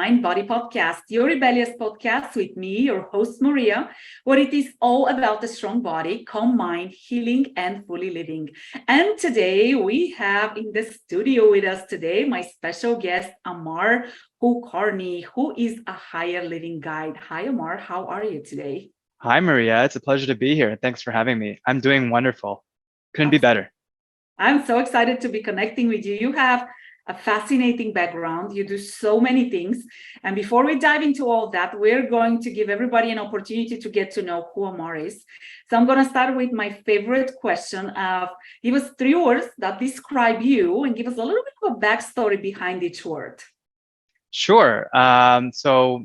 Mind Body Podcast, your rebellious podcast with me, your host Maria, where it is all about the strong body, calm mind, healing, and fully living. And today we have in the studio with us today my special guest, Amar Kulkarni, who is a higher living guide. Hi, Amar. How are you today? Hi, Maria. It's a pleasure to be here. Thanks for having me. I'm doing wonderful. Couldn't be better. I'm so excited to be connecting with you. You have a fascinating background. You do so many things. And before we dive into all that, we're going to give everybody an opportunity to get to know who Amar is. So I'm going to start with my favorite question of give us 3 words that describe you and give us a little bit of a backstory behind each word. Sure. So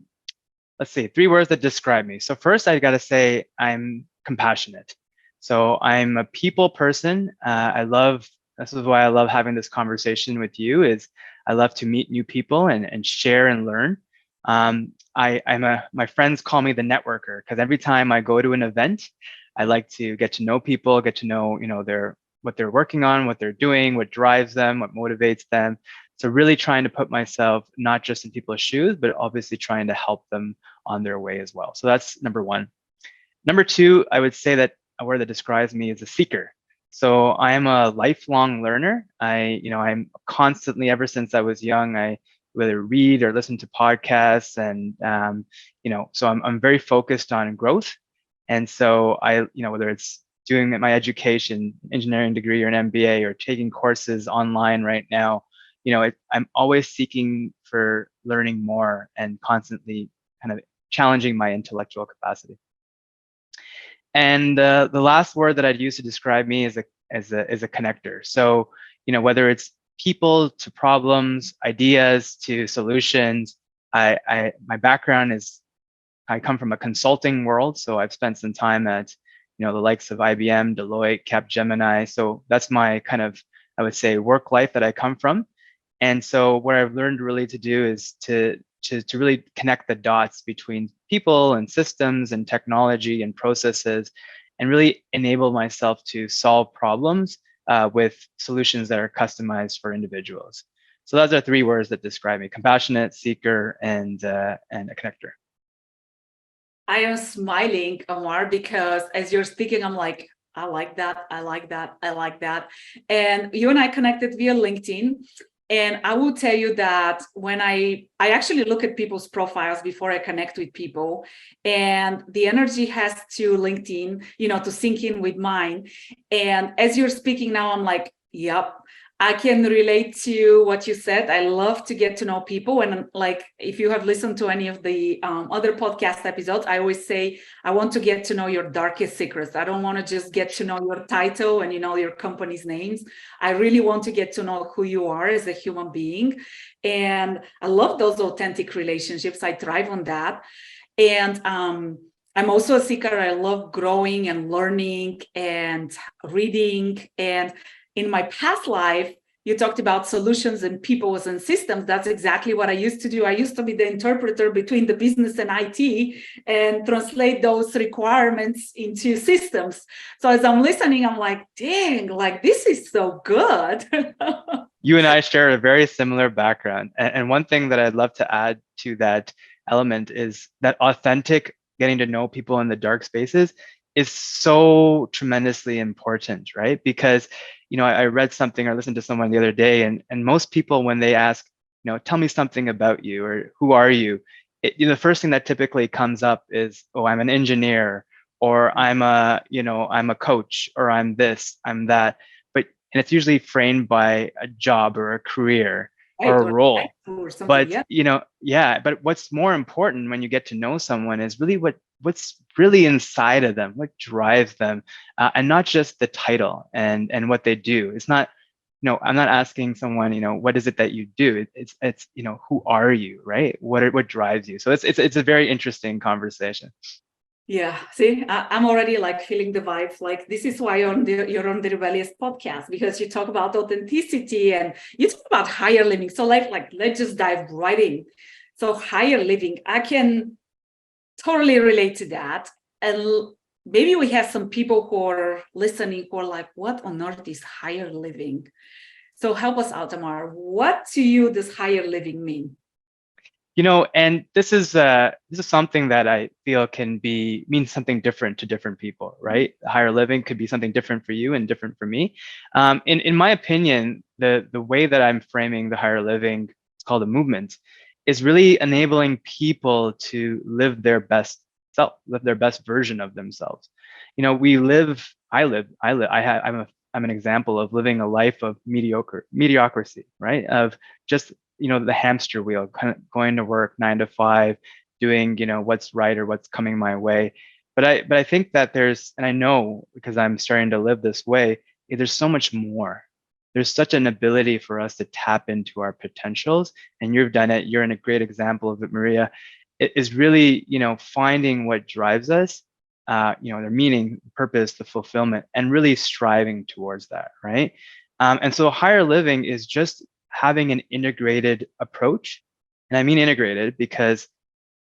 let's see, 3 words that describe me. So first, I got to say I'm compassionate. So I'm a people person. This is why I love having this conversation with you is I love to meet new people and share and learn. My friends call me the networker because every time I go to an event, I like to get to know people, get to know, what they're working on, what they're doing, what drives them, what motivates them. So really trying to put myself not just in people's shoes, but obviously trying to help them on their way as well. So that's number 1. Number 2, I would say that a word that describes me is a seeker. So I am a lifelong learner. I'm constantly, ever since I was young, I whether read or listen to podcasts, and so I'm very focused on growth. And so whether it's doing my education, engineering degree, or an MBA, or taking courses online right now, I'm always seeking for learning more and constantly kind of challenging my intellectual capacity. And the last word that I'd use to describe me is a connector. So, whether it's people to problems, ideas to solutions, my background is I come from a consulting world. So I've spent some time at, the likes of IBM, Deloitte, Capgemini. So that's my kind of, I would say, work life that I come from. And so what I've learned really to do is to really connect the dots between people and systems and technology and processes, and really enable myself to solve problems with solutions that are customized for individuals. So those are 3 words that describe me: compassionate, seeker, and a connector. I am smiling, Amar, because as you're speaking, I'm like, I like that. I like that. I like that. And you and I connected via LinkedIn. And I will tell you that when I actually look at people's profiles before I connect with people, and the energy has to LinkedIn, to sync in with mine. And as you're speaking now, I'm like, yep, I can relate to what you said. I love to get to know people. And like, if you have listened to any of the other podcast episodes, I always say, I want to get to know your darkest secrets. I don't want to just get to know your title and, your company's names. I really want to get to know who you are as a human being. And I love those authentic relationships. I thrive on that. And I'm also a seeker. I love growing and learning and reading. And in my past life, you talked about solutions and peoples and systems. That's exactly what I used to do. I used to be the interpreter between the business and IT and translate those requirements into systems. So as I'm listening, I'm like, dang, like this is so good. You and I share a very similar background. And one thing that I'd love to add to that element is that authentic getting to know people in the dark spaces is so tremendously important, right? Because, I read something or listened to someone the other day, and most people, when they ask, tell me something about you, or who are you? The first thing that typically comes up is, oh, I'm an engineer, or I'm a coach, or I'm this, I'm that. And it's usually framed by a job or a career or a role. But, but what's more important when you get to know someone is really what's really inside of them, what drives them, and not just the title and what they do. It's not, I'm not asking someone, what is it that you do? It's who are you, right? What drives you? So it's a very interesting conversation. Yeah, see, I'm already like feeling the vibes. Like this is why you're on the Rebellious podcast, because you talk about authenticity and you talk about higher living. So like let's just dive right in. So higher living, I can totally relate to that. And maybe we have some people who are listening who are like, what on earth is higher living? So help us out, Amar. What to you does higher living mean? And this is something that I feel can mean something different to different people, right? Higher living could be something different for you and different for me. In my opinion, the way that I'm framing the higher living, it's called a movement, is really enabling people to live their best self, live their best version of themselves. I'm an example of living a life of mediocrity, right? Of just the hamster wheel, kind of going to work 9 to 5, doing what's right or what's coming my way. But I think that and I know because I'm starting to live this way, there's so much more. There's such an ability for us to tap into our potentials, and you've done it. You're in a great example of it, Maria. It is really finding what drives us, their meaning, purpose, the fulfillment, and really striving towards that, right? And so higher living is just having an integrated approach. And I mean integrated because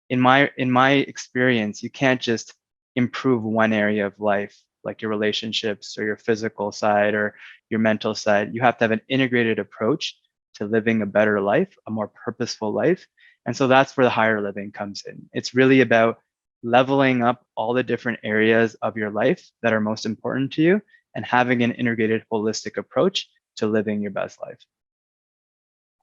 in my experience, you can't just improve one area of life, like your relationships or your physical side or your mental side. You have to have an integrated approach to living a better life, a more purposeful life. And so that's where the higher living comes in. It's really about leveling up all the different areas of your life that are most important to you and having an integrated, holistic approach to living your best life.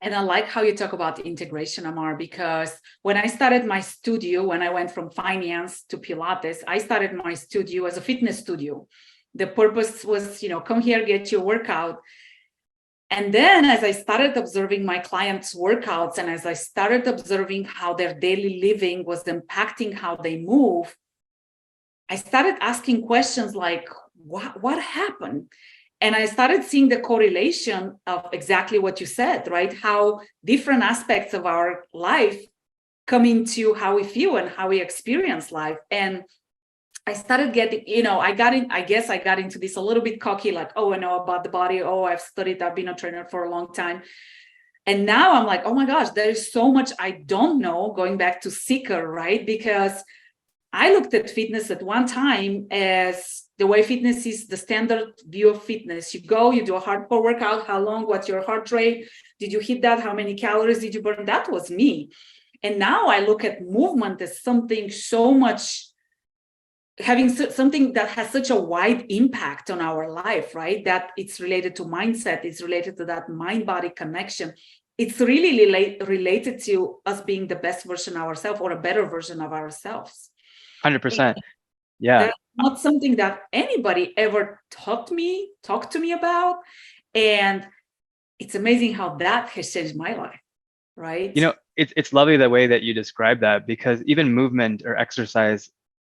And I like how you talk about integration, Amar, because when I started my studio, when I went from finance to Pilates, I started my studio as a fitness studio. The purpose was, come here, get your workout. And then as I started observing my clients' workouts and as I started observing how their daily living was impacting how they move, I started asking questions like, what happened? And I started seeing the correlation of exactly what you said, right? How different aspects of our life come into how we feel and how we experience life. And I started getting, I guess I got into this a little bit cocky, like, oh, I know about the body. Oh, I've been a trainer for a long time. And now I'm like, oh my gosh, there is so much I don't know, going back to seeker, right? Because I looked at fitness at one time as the way fitness is the standard view of fitness. You go, you do a hardcore workout. How long? What's your heart rate? Did you hit that? How many calories did you burn? That was me. And now I look at movement as something so much, having something that has such a wide impact on our life, right? That it's related to mindset. It's related to that mind-body connection. It's really related to us being the best version of ourselves or a better version of ourselves. 100%. Yeah. That's not something that anybody ever talked to me about. And it's amazing how that has changed my life, right? It's lovely the way that you describe that, because even movement or exercise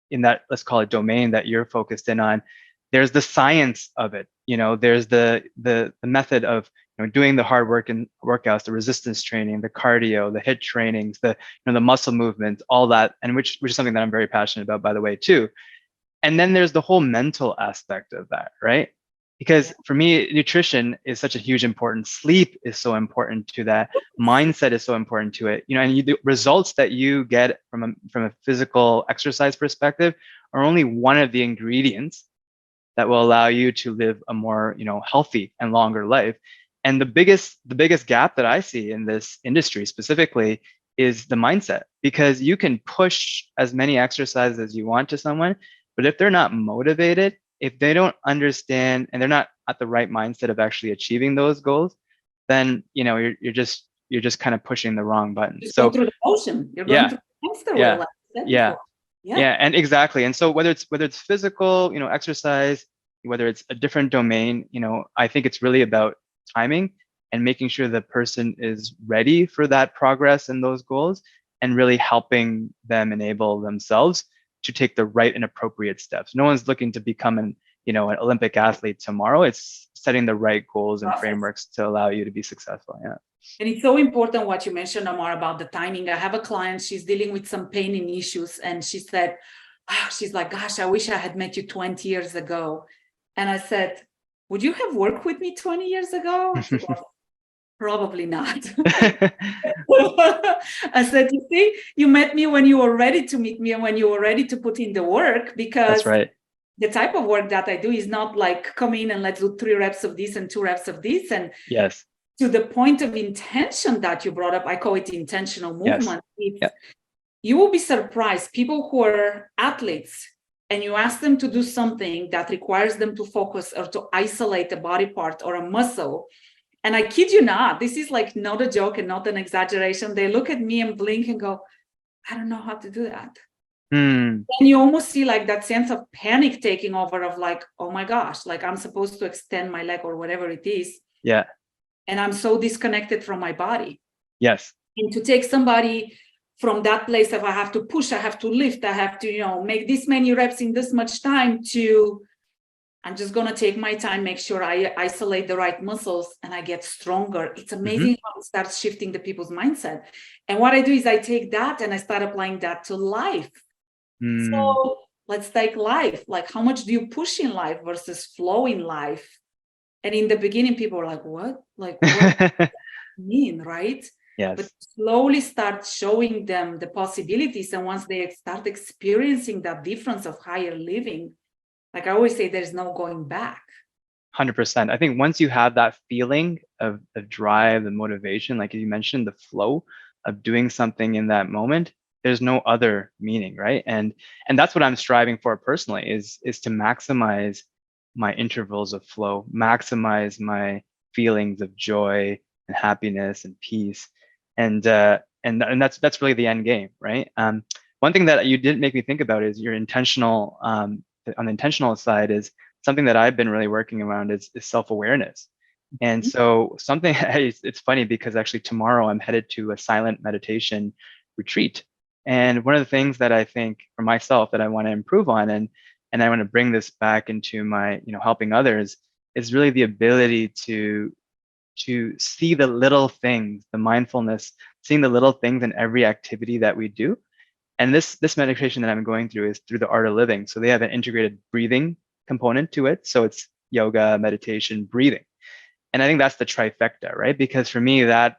in that, let's call it, domain that you're focused in on, there's the science of it. There's the method of doing the hard work and workouts, the resistance training, the cardio, the HIIT trainings, the muscle movement, all that, and which is something that I'm very passionate about, by the way, too. And then there's the whole mental aspect of that, right? Because for me, nutrition is such a huge important. Sleep is so important to that. Mindset is so important to it. And the results that you get from a physical exercise perspective are only one of the ingredients that will allow you to live a more healthy and longer life. And the biggest gap that I see in this industry specifically is the mindset, because you can push as many exercises as you want to someone, but if they're not motivated, if they don't understand and they're not at the right mindset of actually achieving those goals, then you're just kind of pushing the wrong button. Just go through the motion. You're going through the hamster wheel, like I said before. Yeah, and exactly. And so whether it's physical, exercise, whether it's a different domain, I think it's really about timing and making sure the person is ready for that progress and those goals, and really helping them enable themselves to take the right and appropriate steps. No one's looking to become an Olympic athlete tomorrow. It's setting the right goals and frameworks to allow you to be successful. Yeah. And it's so important what you mentioned, Amar, about the timing. I have a client, she's dealing with some pain and issues. And she said, she's like, gosh, I wish I had met you 20 years ago. And I said, would you have worked with me 20 years ago? She goes, probably not. I said, you see, you met me when you were ready to meet me and when you were ready to put in the work, because that's right. The type of work that I do is not like come in and let's do 3 reps of this and 2 reps of this. And yes, to the point of intention that you brought up, I call it intentional Yes. movement. Yeah. You will be surprised. People who are athletes and you ask them to do something that requires them to focus or to isolate a body part or a muscle. And I kid you not, this is like not a joke and not an exaggeration. They look at me and blink and go, I don't know how to do that. Hmm. And you almost see like that sense of panic taking over of like, oh my gosh, like I'm supposed to extend my leg or whatever it is. Yeah. And I'm so disconnected from my body. Yes. And to take somebody from that place of I have to push, I have to lift, I have to, make this many reps in this much time to, I'm just going to take my time, make sure I isolate the right muscles and I get stronger. It's amazing how it starts shifting the people's mindset. And what I do is I take that and I start applying that to life. Mm. So let's take life. Like, how much do you push in life versus flow in life? And in the beginning, people were like, what? Like, what does that mean, right? But Yes. slowly start showing them the possibilities. And once they start experiencing that difference of higher living, like I always say, there's no going back. 100%. I think once you have that feeling of drive, the motivation, like you mentioned, the flow of doing something in that moment, there's no other meaning, right? And that's what I'm striving for personally is to maximize my intervals of flow, maximize my feelings of joy and happiness and peace. And that's really the end game, right? One thing that you didn't make me think about is your intentional on the intentional side is something that I've been really working around is self-awareness. And so something it's funny because actually tomorrow I'm headed to a silent meditation retreat. And one of the things that I think for myself that I want to improve on and I want to bring this back into my, helping others is really the ability to see the little things, the mindfulness, seeing the little things in every activity that we do. And this meditation that I'm going through is through the art of living. So they have an integrated breathing component to it. So it's yoga, meditation, breathing. And I think that's the trifecta, right? Because for me, that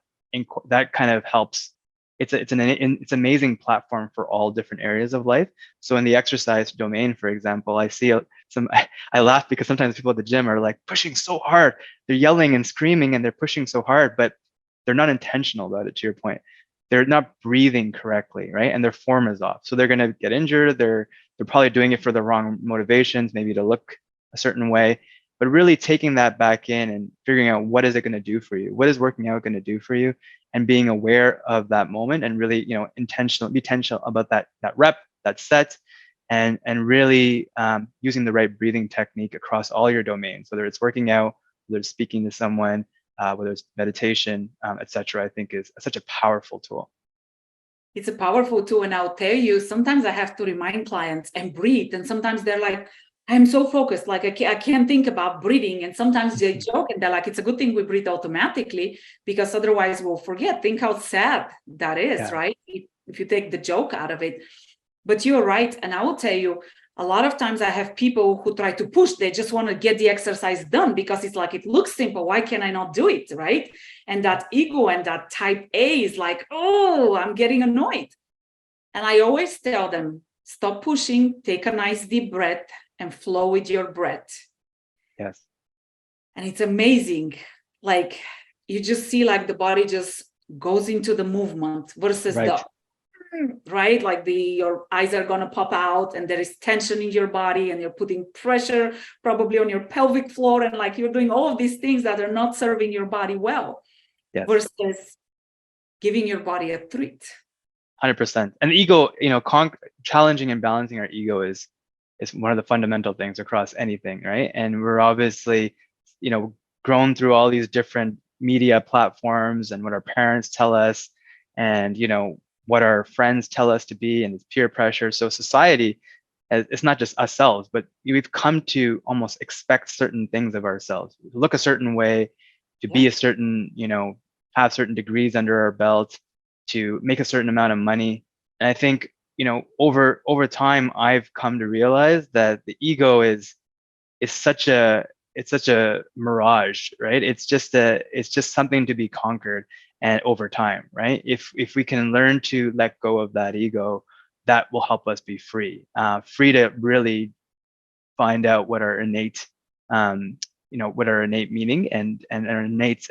kind of helps. It's amazing platform for all different areas of life. So in the exercise domain, for example, I see some. I laugh because sometimes people at the gym are like pushing so hard. They're yelling and screaming and they're pushing so hard, but they're not intentional about it. To your point, they're not breathing correctly, right? And their form is off. So they're going to get injured. They're probably doing it for the wrong motivations, maybe to look a certain way. But really taking that back in and figuring out what is it going to do for you? What is working out going to do for you? And being aware of that moment and really, be intentional about that rep, that set, and really using the right breathing technique across all your domains, whether it's working out, whether it's speaking to someone, whether it's meditation, etc. I think is such a powerful tool. It's a powerful tool. And I'll tell you, sometimes I have to remind clients and breathe. And sometimes they're like, I'm so focused, like I can't think about breathing. And sometimes they joke and they're like, it's a good thing we breathe automatically because otherwise we'll forget. Think how sad that is, Yeah. right? If you take the joke out of it. But you're right. And I will tell you, a lot of times I have people who try to push, they just want to get the exercise done because it's like, it looks simple. Why can I not do it? Right. And that ego and that type A is like, oh, I'm getting annoyed. And I always tell them, stop pushing, take a nice deep breath and flow with your breath. Yes. And it's amazing. Like you just see like the body just goes into the movement versus Right. right? Like your eyes are going to pop out and there is tension in your body and you're putting pressure probably on your pelvic floor and like you're doing all of these things that are not serving your body well. Yes. Versus giving your body a treat. 100%. And the ego, challenging and balancing our ego is one of the fundamental things across anything, right? And we're obviously, grown through all these different media platforms and what our parents tell us and, what our friends tell us to be and it's peer pressure. So society, it's not just ourselves, but we've come to almost expect certain things of ourselves, look a certain way, to be a certain, have certain degrees under our belt, to make a certain amount of money. And I think, over time, I've come to realize that the ego is such a it's such a mirage, right? It's just something to be conquered and over time, right? If we can learn to let go of that ego, that will help us be free, free to really find out what our innate, what our innate meaning and our innate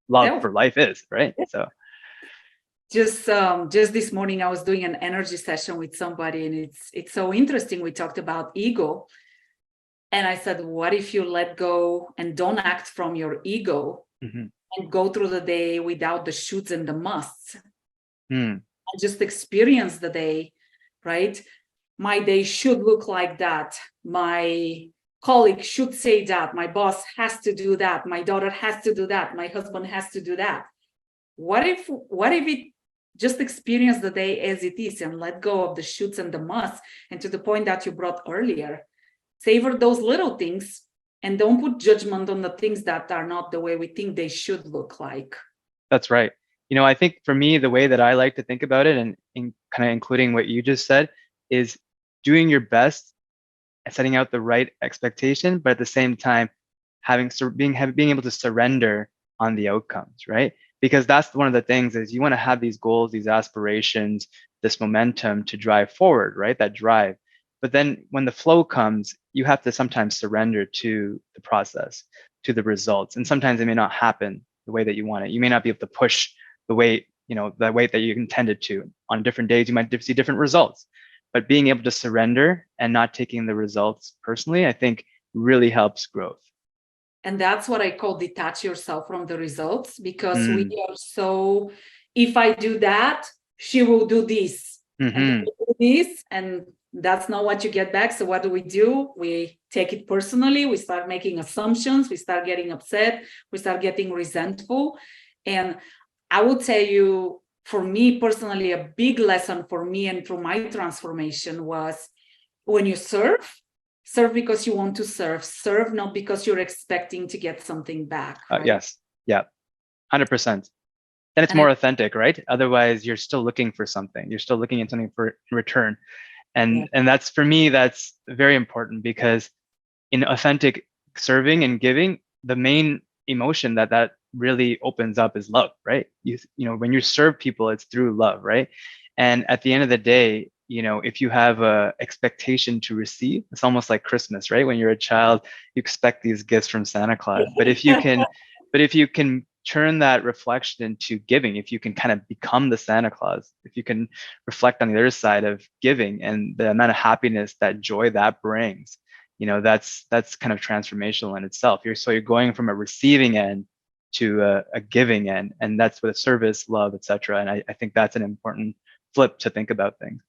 love Yeah. for life is, right? So Just this morning I was doing an energy session with somebody, and it's so interesting. We talked about ego, and I said, what if you let go and don't act from your ego mhm. and go through the day without the shoulds and the musts, Mm, and just experience the day, right? My day should look like that. My colleague should say that. My boss has to do that. My daughter has to do that. My husband has to do that. What if it just experience the day as it is and let go of the shoots and the musts, and to the point that you brought earlier, savor those little things and don't put judgment on the things that are not the way we think they should look like. that's right. I think for me, the way that I like to think about it, and kind of including what you just said, is doing your best and setting out the right expectation, but at the same time, being able to surrender on the outcomes, right? Because that's one of the things is you want to have these goals, these aspirations, this momentum to drive forward, right? That drive. But then when the flow comes, you have to sometimes surrender to the process, to the results. And sometimes it may not happen the way that you want it. You may not be able to push the weight, the weight that you intended to. On different days, you might see different results. But being able to surrender and not taking the results personally, I think really helps growth. And that's what I call detach yourself from the results, because we Mm, are so, if I do that, she will do this. And then hmm we do this, and that's not what you get back. So what do? We take it personally. We start making assumptions. We start getting upset. We start getting resentful. And I will tell you, for me personally, a big lesson for me and through my transformation was, when you serve because you want to serve not because you're expecting to get something back, right? Yes. Yeah. 100%. Then it's And I, more authentic, right? Otherwise, you're still looking for something. You're still looking at something for in return. yeah, And that's, for me, that's very important, because in authentic serving and giving, the main emotion that really opens up is love, right? When you serve people, it's through love, right? And at the end of the day, if you have a expectation to receive, it's almost like Christmas, right? When you're a child, you expect these gifts from Santa Claus. But if you can turn that reflection into giving, if you can kind of become the Santa Claus, if you can reflect on the other side of giving and the amount of happiness, that joy that brings, that's kind of transformational in itself. You're going from a receiving end to a giving end, and that's with service, love, etc. And I think that's an important flip to think about things.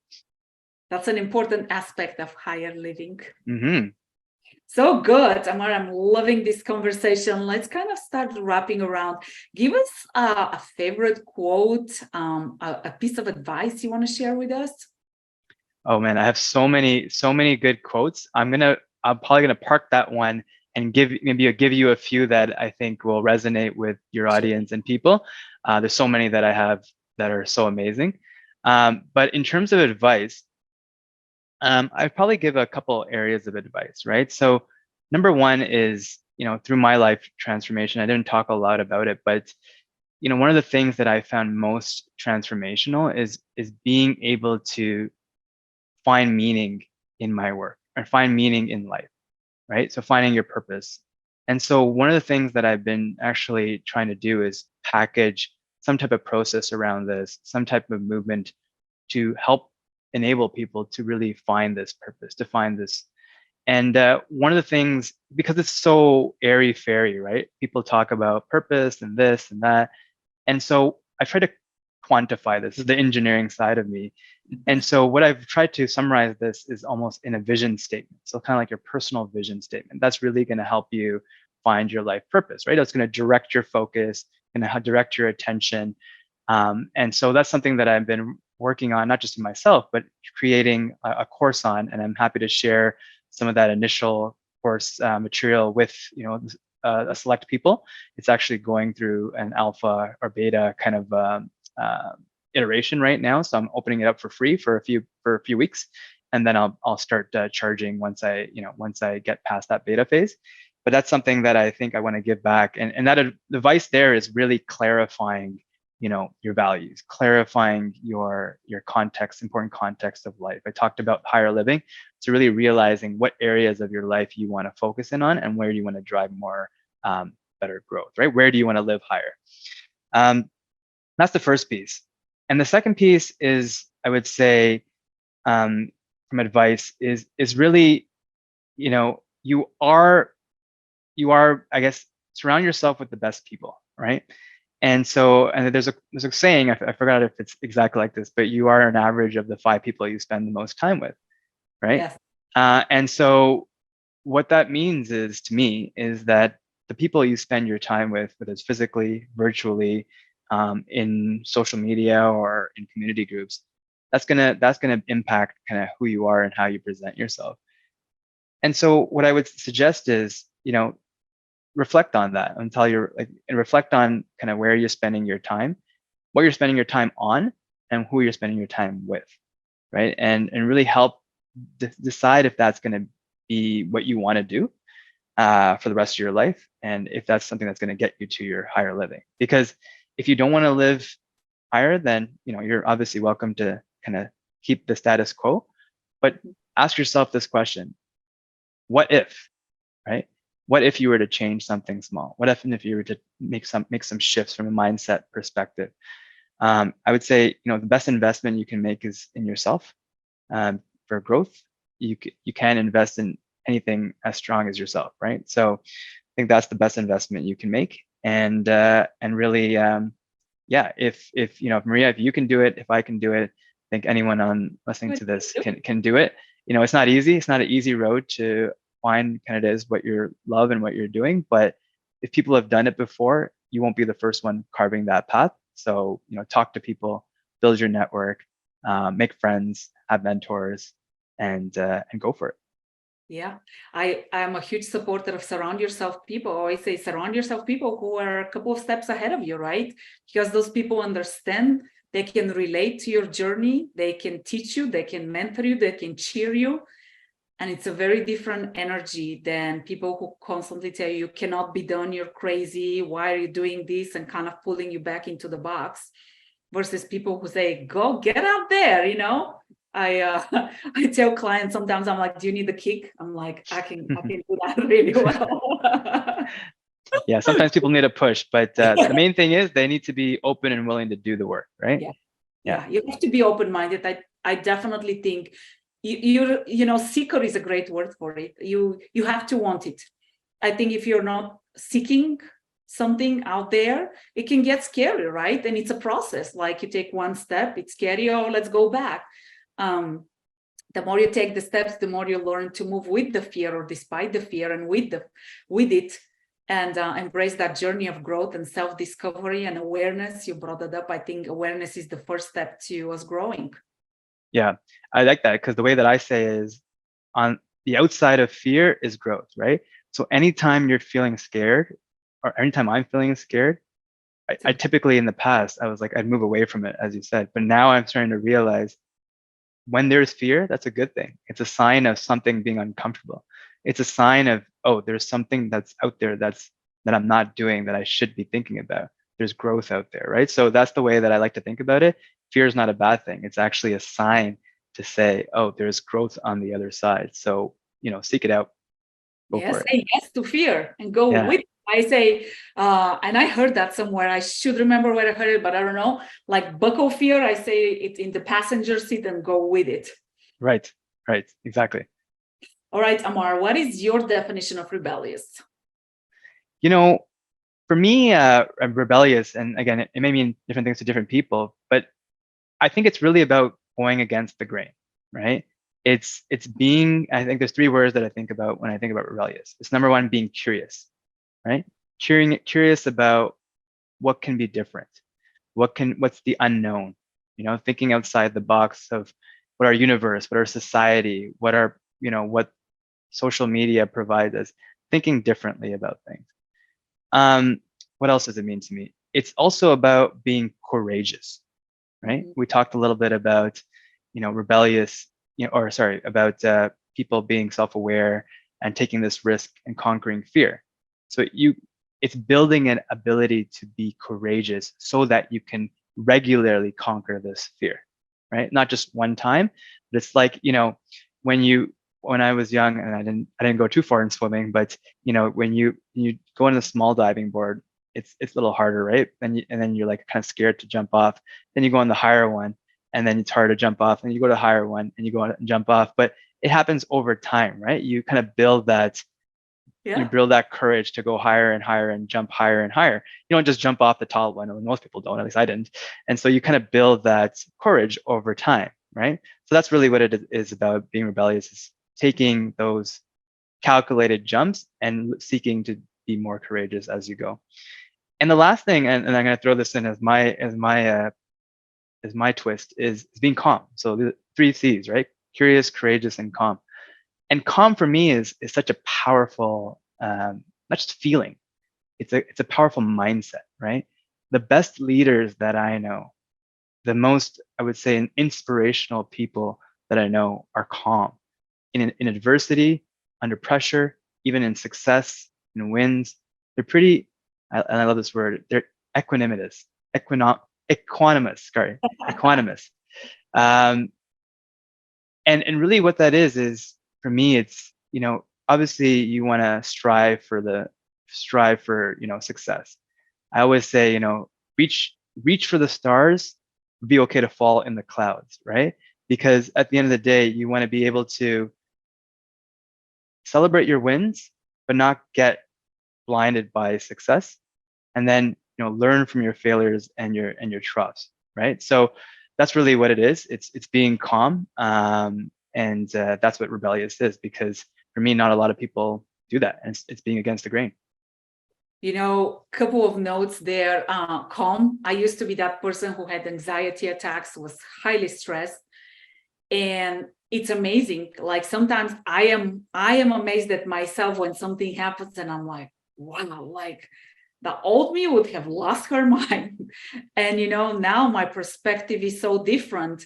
that's an important aspect of higher living. Hmm So good, Amar. I'm loving this conversation. Let's kind of start wrapping around. Give us a favorite quote, a piece of advice you want to share with us. Oh man, I have so many good quotes. I'm probably gonna park that one and give you a few that I think will resonate with your Sure. audience and people. There's so many that I have that are so amazing. But in terms of advice, I'd probably give a couple areas of advice, right? So number one is, through my life transformation, I didn't talk a lot about it, but one of the things that I found most transformational is being able to find meaning in my work or find meaning in life, right? So finding your purpose. And so one of the things that I've been actually trying to do is package some type of process around this, some type of movement to help enable people to really find this purpose, to find this. And one of the things, because it's so airy fairy, right? People talk about purpose and this and that. And so I try to quantify this. This is the engineering side of me. And so what I've tried to summarize this is almost in a vision statement. So kind of like your personal vision statement. That's really going to help you find your life purpose, right? It's going to direct your focus, going to direct your attention. And so that's something that I've been working on, not just in myself, but creating a course on. And I'm happy to share some of that initial course material with a select people. It's actually going through an alpha or beta kind of uh, iteration right now, so I'm opening it up for free for a few weeks, and then I'll start charging once I get past that beta phase. But that's something that I think I want to give back, and that advice there is really clarifying your values, clarifying your context, important context of life. I talked about higher living, so really realizing what areas of your life you want to focus in on and where you want to drive more better growth, right? Where do you want to live higher? That's the first piece. And the second piece is, I would say, from advice is really, you know, you are, I guess, surround yourself with the best people, right? And so, and there's a saying, I forgot if it's exactly like this, but you are an average of the 5 people you spend the most time with, right? Yes. And so what that means is, to me, is that the people you spend your time with, whether it's physically, virtually, in social media or in community groups, that's gonna impact kind of who you are and how you present yourself. And so what I would suggest is, reflect on that until you're like, and reflect on kind of where you're spending your time, what you're spending your time on, and who you're spending your time with, right? And really help decide if that's going to be what you want to do for the rest of your life, and if that's something that's going to get you to your higher living. Because if you don't want to live higher, then you're obviously welcome to kind of keep the status quo. But ask yourself this question: what if, right? What if you were to change something small? What if you were to make some shifts from a mindset perspective? I would say, the best investment you can make is in yourself. For growth, you can invest in anything as strong as yourself, right? So I think that's the best investment you can make. And really, yeah, if Maria, if you can do it, if I can do it, I think anyone on listening to this can do it. It's not easy. It's not an easy road to find kind of is what you love and what you're doing. But if people have done it before, you won't be the first one carving that path. So, talk to people, build your network, make friends, have mentors, and go for it. Yeah, I'm a huge supporter of surround yourself people. I always say surround yourself people who are a couple of steps ahead of you, right? Because those people understand, they can relate to your journey, they can teach you, they can mentor you, they can cheer you. And it's a very different energy than people who constantly tell you, you cannot be done, you're crazy, why are you doing this, and kind of pulling you back into the box, versus people who say, go get out there, I I tell clients sometimes, I'm like, do you need the kick? I'm like, I can do that really well. Yeah, sometimes people need a push, but the main thing is they need to be open and willing to do the work, right? Yeah, you have to be open-minded. I definitely think seeker is a great word for it. You have to want it. I think if you're not seeking something out there, it can get scary, right? And it's a process. Like you take one step, it's scary, oh, let's go back. The more you take the steps, the more you learn to move with the fear or despite the fear, and with it, and embrace that journey of growth and self-discovery and awareness. You brought it up. I think awareness is the first step to us growing. Yeah, I like that, because the way that I say is, on the outside of fear is growth, right? So anytime you're feeling scared, or anytime I'm feeling scared, I typically, in the past, I was like, I'd move away from it, as you said. But now I'm starting to realize, when there's fear, that's a good thing. It's a sign of something being uncomfortable. It's a sign of, oh, there's something that's out there that I'm not doing, that I should be thinking about. There's growth out there, right? So that's the way that I like to think about it. Fear is not a bad thing. It's actually a sign to say, oh, there's growth on the other side. So, seek it out. Go for it. Say yes to fear and go with it. I say, and I heard that somewhere. I should remember where I heard it, but I don't know. Like buckle fear, I say it in the passenger seat and go with it. Right, exactly. All right, Amar, what is your definition of rebellious? For me, rebellious, and again, it may mean different things to different people, but I think it's really about going against the grain, right? It's being, I think there's 3 words that I think about when I think about rebellious. It's number 1, being curious, right? Curious about what can be different, what's the unknown, thinking outside the box of what our universe, what our society, what social media provides us, thinking differently about things. What else does it mean to me? It's also about being courageous, right? Mm-hmm. We talked a little bit about, rebellious, about people being self-aware and taking this risk and conquering fear. So it's building an ability to be courageous so that you can regularly conquer this fear, right? Not just one time, but it's like, when when I was young, and I didn't go too far in swimming, but when you go on a small diving board, it's a little harder, right? And then you're like kind of scared to jump off. Then you go on the higher one, and then it's hard to jump off. And you go to the higher one, and you go on and jump off. But it happens over time, right? You kind of Yeah. build that courage to go higher and higher and jump higher and higher. You don't just jump off the tall one. Most people don't, at least I didn't. And so you kind of build that courage over time, right? So that's really what it is about being rebellious, is taking those calculated jumps and seeking to be more courageous as you go. And the last thing, and I'm going to throw this in as my twist, is being calm. So the three C's, right? Curious, courageous, and calm. And calm for me is such a powerful, not just feeling. It's a powerful mindset, right? The best leaders that I know, the most, I would say, inspirational people that I know are calm in adversity, under pressure, even in success, in wins. They're pretty, and I love this word. They're equanimous, equanimous. Sorry, equanimous. Um, and really, what that is for me, it's obviously you want to strive for success. I always say, reach for the stars, be okay to fall in the clouds, right? Because at the end of the day, you want to be able to celebrate your wins, but not get blinded by success. And then, learn from your failures and your troughs, right? So that's really what it is. It's being calm. And that's what rebellious is, because for me, not a lot of people do that. And it's being against the grain. Couple of notes there. Calm. I used to be that person who had anxiety attacks, was highly stressed. And it's amazing. Like sometimes I am amazed at myself when something happens and I'm like, wow, like the old me would have lost her mind. And now my perspective is so different.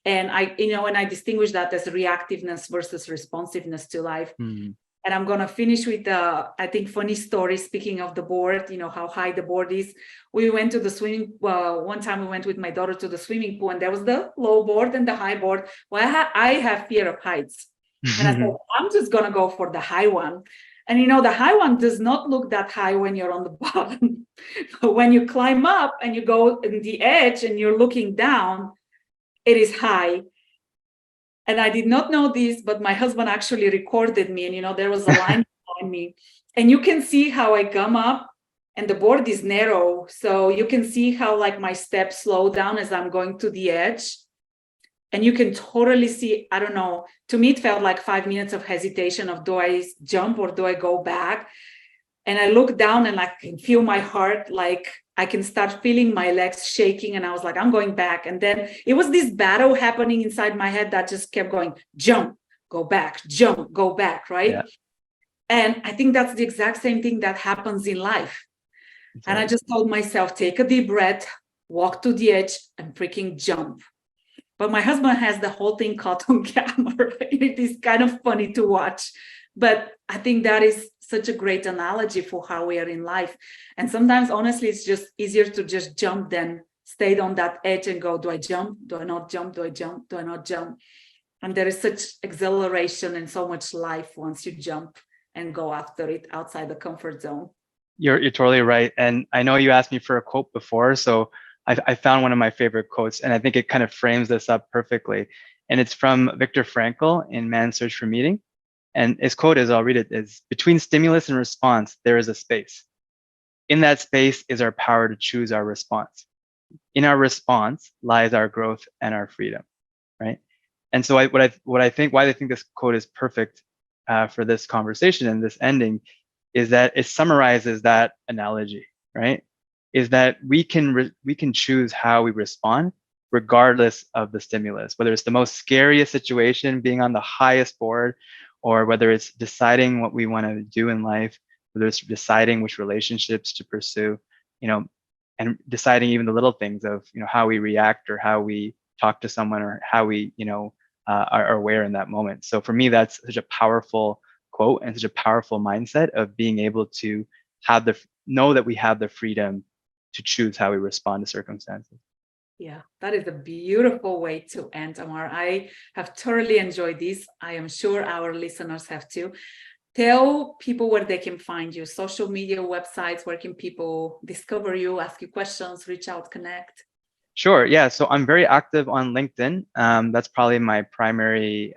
And and I distinguish that as reactiveness versus responsiveness to life. Mm. And I'm going to finish with I think, funny story. Speaking of the board, how high the board is. We went to the swimming. One time we went with my daughter to the swimming pool, and there was the low board and the high board. Well, I have fear of heights. And I said, I'm just going to go for the high one. And, the high one does not look that high when you're on the bottom. But when you climb up and you go in the edge and you're looking down, it is high. And I did not know this, but my husband actually recorded me. And, there was a line behind me. And you can see how I come up, and the board is narrow. So you can see how like my steps slow down as I'm going to the edge. And you can totally see, I don't know, to me, it felt like 5 minutes of hesitation of, do I jump or do I go back? And I look down and I can feel my heart, like I can start feeling my legs shaking. And I was like, I'm going back. And then it was this battle happening inside my head that just kept going, jump, go back, jump, go back, right? Yeah. And I think that's the exact same thing that happens in life. That's and right. I just told myself, take a deep breath, walk to the edge and freaking jump. But my husband has the whole thing caught on camera. It is kind of funny to watch. But I think that is such a great analogy for how we are in life. And sometimes, honestly, it's just easier to just jump than stay on that edge and go, do I jump? Do I not jump? Do I jump? Do I not jump? And there is such exhilaration and so much life once you jump and go after it outside the comfort zone. You're totally right. And I know you asked me for a quote before, so I found one of my favorite quotes, and I think it kind of frames this up perfectly. And it's from Viktor Frankl in Man's Search for Meaning. And his quote is, I'll read it, is, between stimulus and response, there is a space. In that space is our power to choose our response. In our response lies our growth and our freedom, right? And so what I think, why I think this quote is perfect for this conversation and this ending, is that it summarizes that analogy, right? Is that we can choose how we respond regardless of the stimulus, whether it's the most scariest situation, being on the highest board, or whether it's deciding what we want to do in life, whether it's deciding which relationships to pursue, and deciding even the little things of, how we react or how we talk to someone or how we, are aware in that moment. So for me, that's such a powerful quote and such a powerful mindset of being able to know that we have the freedom to choose how we respond to circumstances. Yeah, that is a beautiful way to end, Amar. I have thoroughly enjoyed this. I am sure our listeners have too. Tell people where they can find you, social media, websites, where can people discover you, ask you questions, reach out, connect? Sure. Yeah. So I'm very active on LinkedIn. That's probably my primary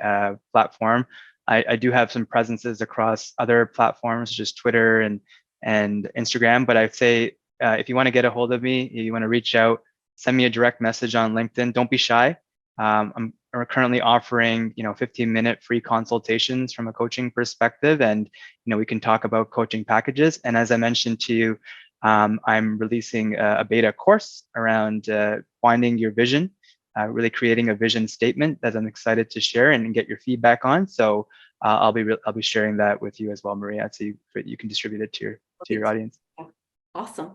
platform. I do have some presences across other platforms, just Twitter and Instagram. But I'd say if you want to get a hold of me, if you want to reach out, send me a direct message on LinkedIn. Don't be shy. I'm currently offering 15-minute free consultations from a coaching perspective, and we can talk about coaching packages. And as I mentioned to you, I'm releasing a beta course around finding your vision, really creating a vision statement that I'm excited to share and get your feedback on. So I'll be sharing that with you as well, Maria, so you can distribute it to your audience. Awesome.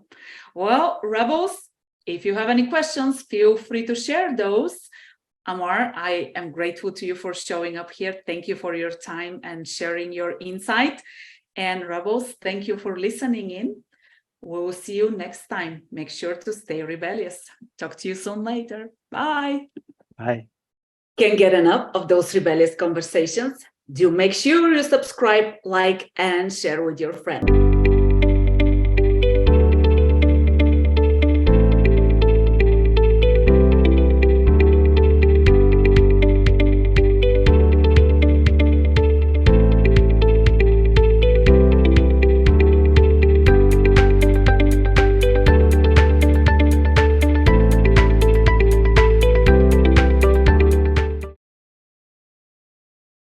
Well, Rebels, if you have any questions, feel free to share those. Amar, I am grateful to you for showing up here. Thank you for your time and sharing your insight. And Rebels, thank you for listening in. We'll see you next time. Make sure to stay rebellious. Talk to you soon later. Bye. Bye. Can't get enough of those rebellious conversations? Do make sure you subscribe, like, and share with your friends.